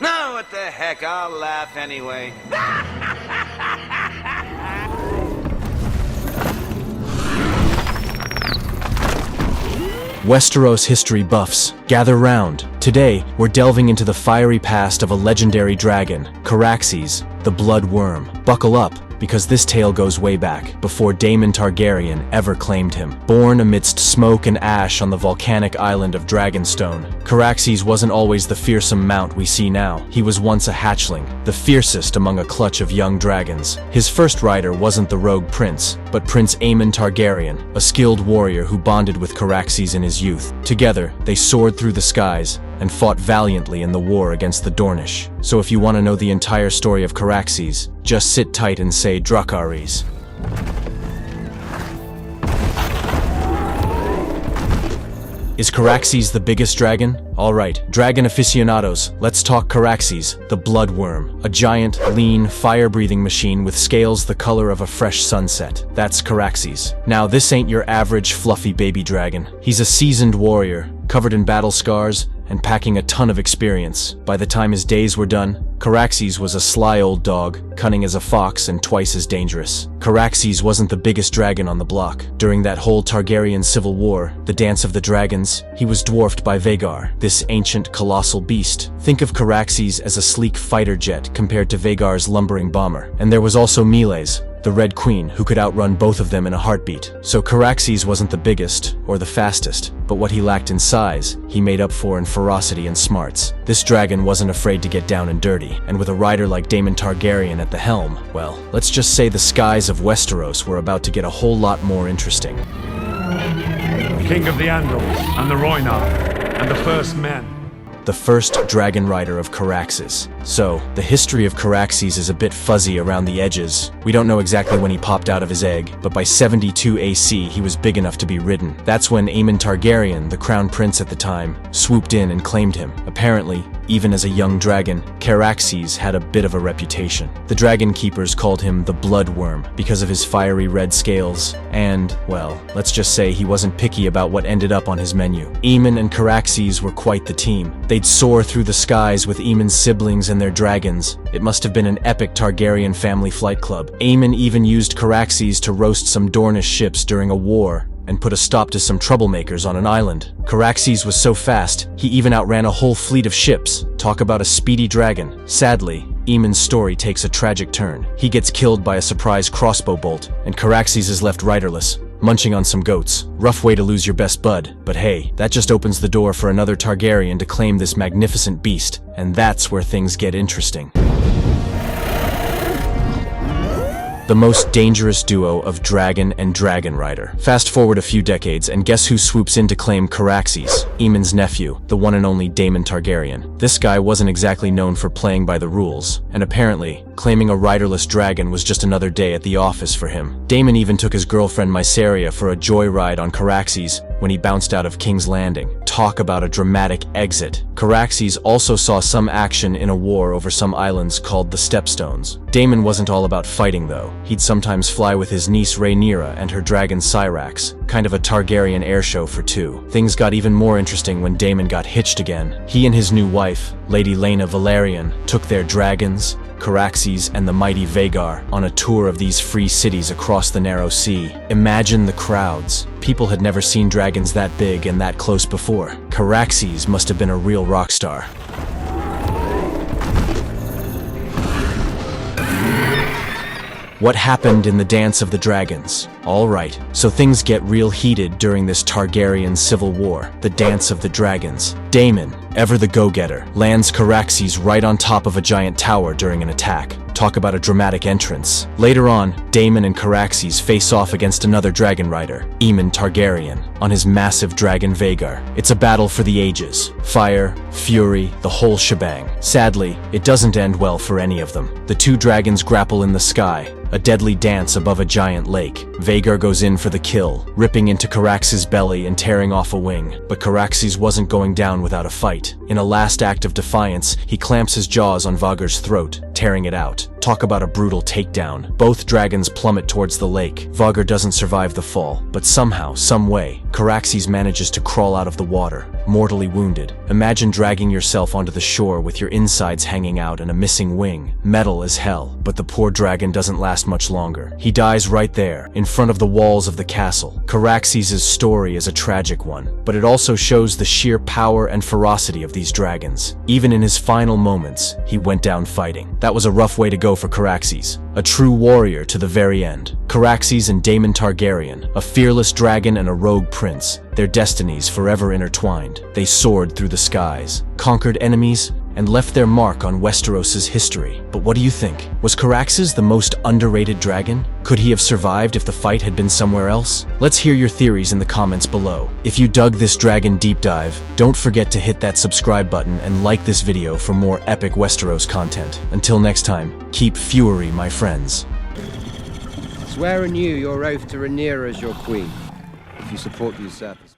No, what the heck, I'll laugh anyway. Westeros history buffs, gather round. Today, we're delving into the fiery past of a legendary dragon, Caraxes, the Blood Wyrm. Buckle up, because this tale goes way back, before Daemon Targaryen ever claimed him. Born amidst smoke and ash on the volcanic island of Dragonstone, Caraxes wasn't always the fearsome mount we see now. He was once a hatchling, the fiercest among a clutch of young dragons. His first rider wasn't the rogue prince, but Prince Daemon Targaryen, a skilled warrior who bonded with Caraxes in his youth. Together, they soared through the skies and fought valiantly in the war against the Dornish. So if you want to know the entire story of Caraxes, just sit tight and say Dracarys. Is Caraxes the biggest dragon? Alright, dragon aficionados, let's talk Caraxes, the Blood Wyrm. A giant, lean, fire-breathing machine with scales the color of a fresh sunset. That's Caraxes. Now, this ain't your average fluffy baby dragon. He's a seasoned warrior, covered in battle scars, and packing a ton of experience. By the time his days were done, Caraxes was a sly old dog, cunning as a fox and twice as dangerous. Caraxes wasn't the biggest dragon on the block. During that whole Targaryen civil war, the Dance of the Dragons, he was dwarfed by Vhagar, this ancient, colossal beast. Think of Caraxes as a sleek fighter jet compared to Vhagar's lumbering bomber. And there was also Meleys, the Red Queen, who could outrun both of them in a heartbeat. So Caraxes wasn't the biggest, or the fastest, but what he lacked in size, he made up for in ferocity and smarts. This dragon wasn't afraid to get down and dirty, and with a rider like Daemon Targaryen at the helm, well, let's just say the skies of Westeros were about to get a whole lot more interesting. King of the Andals, and the Rhoynar, and the first men. The first dragon rider of Caraxes. So, the history of Caraxes is a bit fuzzy around the edges. We don't know exactly when he popped out of his egg, but by 72 AC he was big enough to be ridden. That's when Daemon Targaryen, the crown prince at the time, swooped in and claimed him. Apparently, even as a young dragon, Caraxes had a bit of a reputation. The dragon keepers called him the Blood Wyrm because of his fiery red scales, and, well, let's just say he wasn't picky about what ended up on his menu. Daemon and Caraxes were quite the team. They'd soar through the skies with Daemon's siblings and their dragons. It must have been an epic Targaryen family flight club. Daemon even used Caraxes to roast some Dornish ships during a war and put a stop to some troublemakers on an island. Caraxes was so fast, he even outran a whole fleet of ships. Talk about a speedy dragon. Sadly, Daemon's story takes a tragic turn. He gets killed by a surprise crossbow bolt, and Caraxes is left riderless, munching on some goats. Rough way to lose your best bud, but hey, that just opens the door for another Targaryen to claim this magnificent beast, and that's where things get interesting. The most dangerous duo of dragon and dragon rider. Fast forward a few decades, and guess who swoops in to claim Caraxes? Daemon's nephew, the one and only Daemon Targaryen. This guy wasn't exactly known for playing by the rules, and apparently, claiming a riderless dragon was just another day at the office for him. Daemon even took his girlfriend Mysaria for a joyride on Caraxes when he bounced out of King's Landing. Talk about a dramatic exit. Caraxes also saw some action in a war over some islands called the Stepstones. Daemon wasn't all about fighting though. He'd sometimes fly with his niece Rhaenyra and her dragon Syrax, kind of a Targaryen airshow for two. Things got even more interesting when Daemon got hitched again. He and his new wife, Lady Laena Velaryon, took their dragons, Caraxes and the mighty Vhagar, on a tour of these free cities across the narrow sea. Imagine the crowds. People had never seen dragons that big and that close before. Caraxes must have been a real rock star. What happened in the Dance of the Dragons? Alright, so things get real heated during this Targaryen civil war, the Dance of the Dragons. Daemon, ever the go-getter, lands Caraxes right on top of a giant tower during an attack. Talk about a dramatic entrance. Later on, Daemon and Caraxes face off against another dragon rider, Daemon Targaryen, on his massive dragon Vhagar. It's a battle for the ages. Fire, fury, the whole shebang. Sadly, it doesn't end well for any of them. The two dragons grapple in the sky, a deadly dance above a giant lake. Vhagar goes in for the kill, ripping into Caraxes' belly and tearing off a wing. But Caraxes wasn't going down without a fight. In a last act of defiance, he clamps his jaws on Vhagar's throat, tearing it out. Talk about a brutal takedown. Both dragons plummet towards the lake. Vhagar doesn't survive the fall, but somehow, some way, Caraxes manages to crawl out of the water. mortally wounded. Imagine dragging yourself onto the shore with your insides hanging out and a missing wing. Metal as hell. But the poor dragon doesn't last much longer. He dies right there, in front of the walls of the castle. Caraxes' story is a tragic one, but it also shows the sheer power and ferocity of these dragons. Even in his final moments, he went down fighting. That was a rough way to go for Caraxes, a true warrior to the very end. Caraxes and Daemon Targaryen, a fearless dragon and a rogue prince, their destinies forever intertwined. They soared through the skies, conquered enemies, and left their mark on Westeros' history. But what do you think? Was Caraxes the most underrated dragon? Could he have survived if the fight had been somewhere else? Let's hear your theories in the comments below. If you dug this dragon deep dive, don't forget to hit that subscribe button and like this video for more epic Westeros content. Until next time, keep fury, my friends. Swear anew your oath to Rhaenyra as your queen, if you support the usurpers.